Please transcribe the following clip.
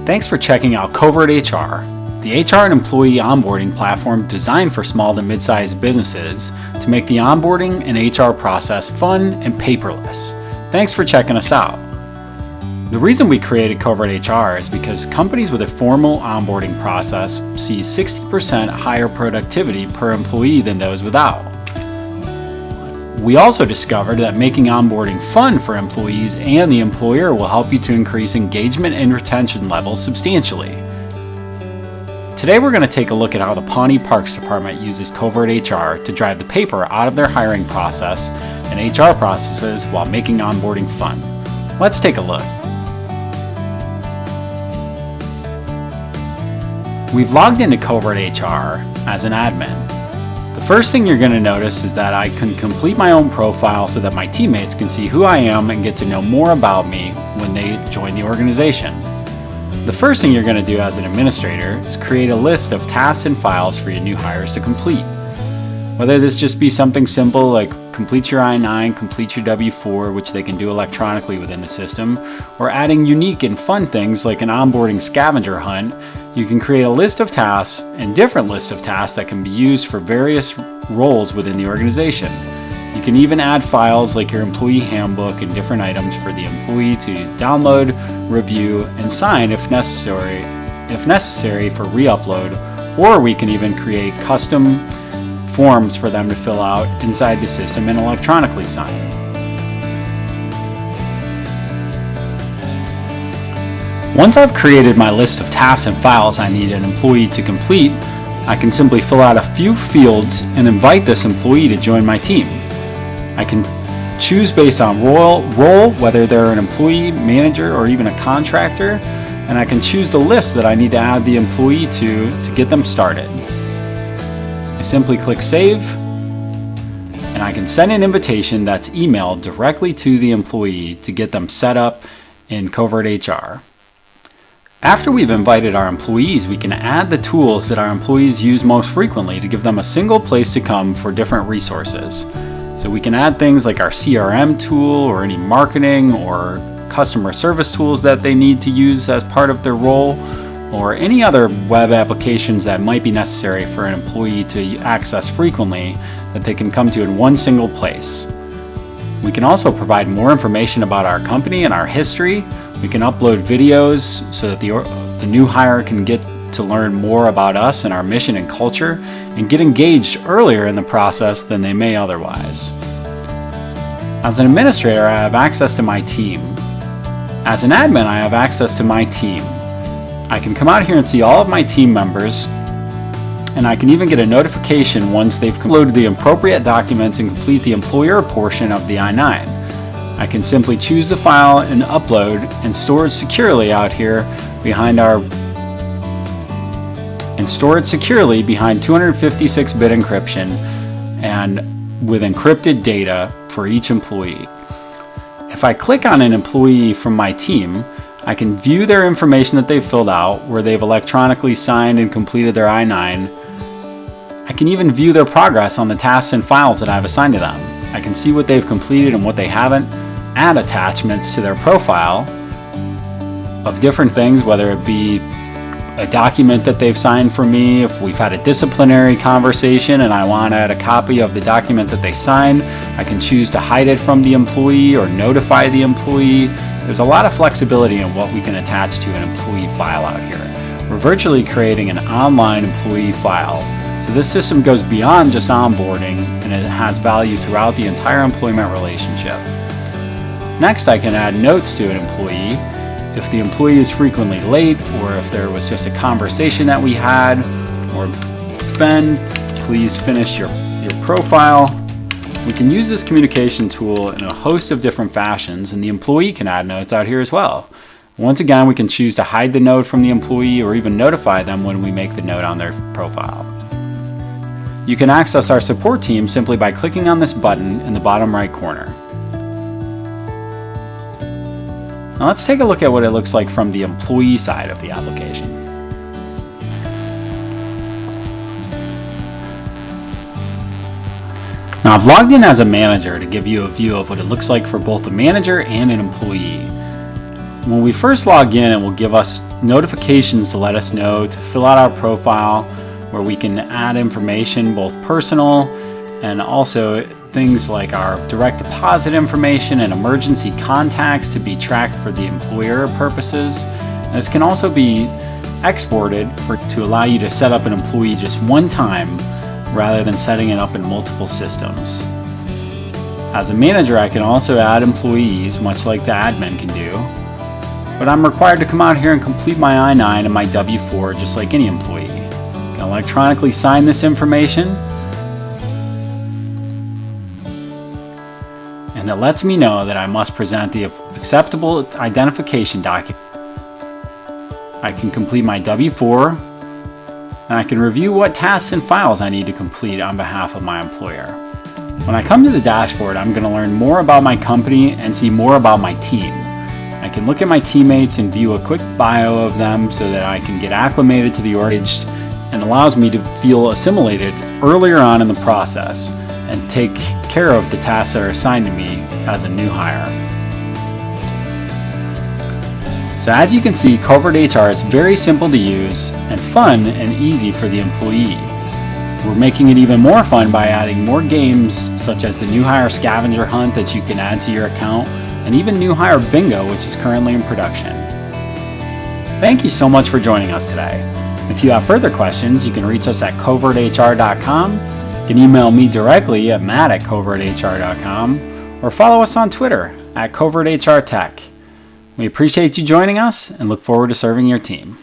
Thanks for checking out CovertHR, the HR and employee onboarding platform designed for small to mid-sized businesses to make the onboarding and HR process fun and paperless. Thanks for checking us out. The reason we created CovertHR is because companies with a formal onboarding process see 60% higher productivity per employee than those without. We also discovered that making onboarding fun for employees and the employer will help you to increase engagement and retention levels substantially. Today we're going to take a look at how the Pawnee Parks Department uses CovertHR to drive the paper out of their hiring process and HR processes while making onboarding fun. Let's take a look. We've logged into CovertHR as an admin. The first thing you're going to notice is that I can complete my own profile so that my teammates can see who I am and get to know more about me when they join the organization. The first thing you're going to do as an administrator is create a list of tasks and files for your new hires to complete. Whether this just be something simple like complete your I-9, complete your W-4, which they can do electronically within the system, or adding unique and fun things like an onboarding scavenger hunt, you can create a list of tasks and different lists of tasks that can be used for various roles within the organization. You can even add files like your employee handbook and different items for the employee to download, review, and sign if necessary for re-upload, or we can even create custom forms for them to fill out inside the system and electronically sign. Once I've created my list of tasks and files I need an employee to complete, I can simply fill out a few fields and invite this employee to join my team. I can choose based on role, whether they're an employee, manager, or even a contractor, and I can choose the list that I need to add the employee to get them started. I simply click Save, and I can send an invitation that's emailed directly to the employee to get them set up in CovertHR. After we've invited our employees, we can add the tools that our employees use most frequently to give them a single place to come for different resources. So we can add things like our CRM tool or any marketing or customer service tools that they need to use as part of their role, or any other web applications that might be necessary for an employee to access frequently that they can come to in one single place. We can also provide more information about our company and our history. We can upload videos so that the new hire can get to learn more about us and our mission and culture and get engaged earlier in the process than they may otherwise. As an administrator, I have access to my team. As an admin, I have access to my team. I can come out here and see all of my team members, and I can even get a notification once they've uploaded the appropriate documents and complete the employer portion of the I-9. I can simply choose the file and upload and store it securely out here behind 256-bit encryption and with encrypted data for each employee. If I click on an employee from my team, I can view their information that they've filled out, where they've electronically signed and completed their I-9. I can even view their progress on the tasks and files that I've assigned to them. I can see what they've completed and what they haven't, add attachments to their profile of different things, whether it be a document that they've signed for me. If we've had a disciplinary conversation and I want to add a copy of the document that they signed, I can choose to hide it from the employee or notify the employee. There's a lot of flexibility in what we can attach to an employee file out here. We're virtually creating an online employee file. So this system goes beyond just onboarding, and it has value throughout the entire employment relationship. Next, I can add notes to an employee. If the employee is frequently late, or if there was just a conversation that we had, or Ben, please finish your profile. We can use this communication tool in a host of different fashions, and the employee can add notes out here as well. Once again, we can choose to hide the note from the employee or even notify them when we make the note on their profile. You can access our support team simply by clicking on this button in the bottom right corner. Now let's take a look at what it looks like from the employee side of the application. Now I've logged in as a manager to give you a view of what it looks like for both a manager and an employee. When we first log in, it will give us notifications to let us know to fill out our profile, where we can add information, both personal and also things like our direct deposit information and emergency contacts to be tracked for the employer purposes. This can also be exported to allow you to set up an employee just one time rather than setting it up in multiple systems. As a manager, I can also add employees, much like the admin can do. But I'm required to come out here and complete my I-9 and my W-4 just like any employee. I can electronically sign this information, and it lets me know that I must present the acceptable identification document. I can complete my W-4, and I can review what tasks and files I need to complete on behalf of my employer. When I come to the dashboard, I'm going to learn more about my company and see more about my team. I can look at my teammates and view a quick bio of them so that I can get acclimated to the organization, and allows me to feel assimilated earlier on in the process and take care of the tasks that are assigned to me as a new hire. So as you can see, CovertHR is very simple to use and fun and easy for the employee. We're making it even more fun by adding more games such as the new hire scavenger hunt that you can add to your account, and even new hire bingo, which is currently in production. Thank you so much for joining us today. If you have further questions, you can reach us at CovertHR.com. You can email me directly at matt@CovertHR.com, or follow us on Twitter at CovertHR Tech. We appreciate you joining us and look forward to serving your team.